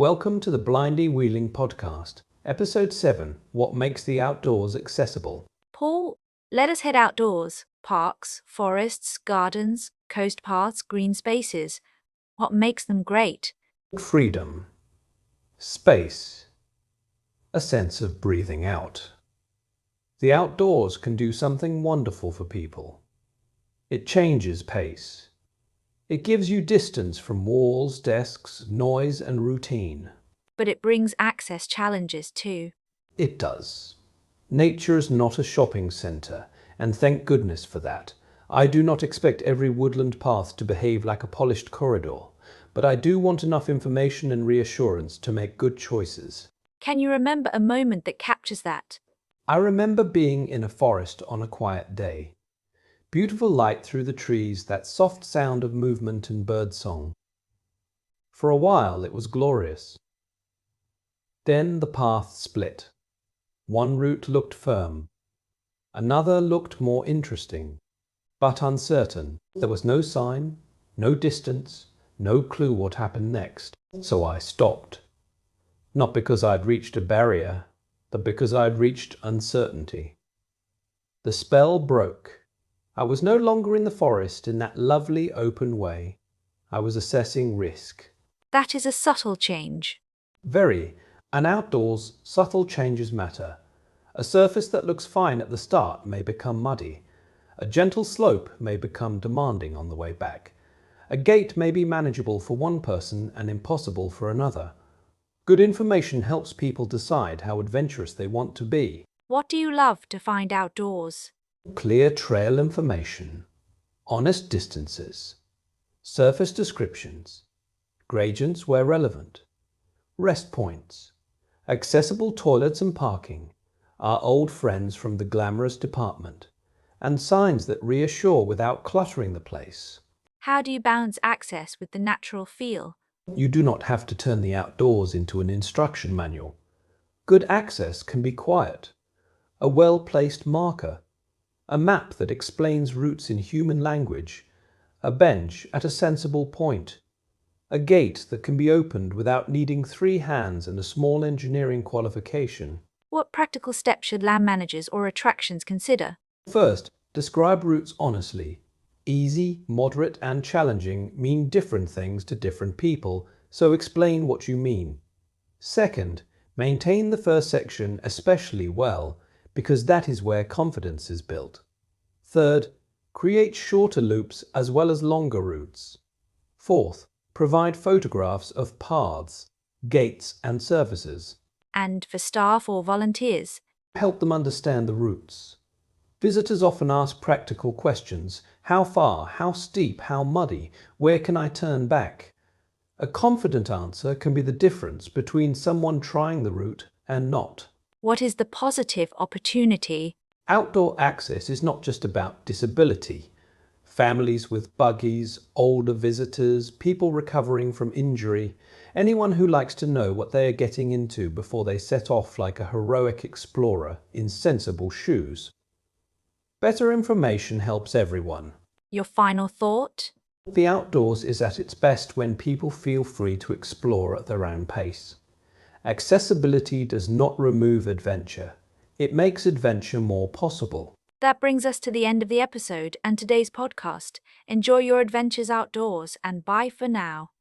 Welcome to the Blindy Wheeling Podcast, Episode 7, What Makes the Outdoors Accessible. Paul, let us head outdoors. Parks, forests, gardens, coast paths, green spaces. What makes them great? Freedom. Space. A sense of breathing out. The outdoors can do something wonderful for people. It changes pace. It gives you distance from walls, desks, noise, and routine. But it brings access challenges too. It does. Nature is not a shopping centre, and thank goodness for that. I do not expect every woodland path to behave like a polished corridor, but I do want enough information and reassurance to make good choices. Can you remember a moment that captures that? I remember being in a forest on a quiet day. Beautiful light through the trees, that soft sound of movement and birdsong. For a while it was glorious. Then the path split. One route looked firm. Another looked more interesting, but uncertain. There was no sign, no distance, no clue what happened next. So I stopped. Not because I'd reached a barrier, but because I'd reached uncertainty. The spell broke. I was no longer in the forest in that lovely open way. I was assessing risk. That is a subtle change. Very. And outdoors, subtle changes matter. A surface that looks fine at the start may become muddy. A gentle slope may become demanding on the way back. A gait may be manageable for one person and impossible for another. Good information helps people decide how adventurous they want to be. What do you love to find outdoors? Clear trail information, honest distances, surface descriptions, gradients where relevant, rest points, accessible toilets and parking, our old friends from the glamorous department, and signs that reassure without cluttering the place. How do you balance access with the natural feel? You do not have to turn the outdoors into an instruction manual. Good access can be quiet, a well-placed marker, a map that explains routes in human language, a bench at a sensible point, a gate that can be opened without needing 3 hands and a small engineering qualification. What practical steps should land managers or attractions consider? First, describe routes honestly. Easy, moderate, and challenging mean different things to different people, so explain what you mean. Second, maintain the first section especially well, because that is where confidence is built. Third, create shorter loops as well as longer routes. Fourth, provide photographs of paths, gates, and surfaces. And for staff or volunteers? Help them understand the routes. Visitors often ask practical questions. How far? How steep? How muddy? Where can I turn back? A confident answer can be the difference between someone trying the route and not. What is the positive opportunity? Outdoor access is not just about disability. Families with buggies, older visitors, people recovering from injury, anyone who likes to know what they are getting into before they set off like a heroic explorer in sensible shoes. Better information helps everyone. Your final thought? The outdoors is at its best when people feel free to explore at their own pace. Accessibility does not remove adventure. It makes adventure more possible. That brings us to the end of the episode and today's podcast. Enjoy your adventures outdoors and bye for now.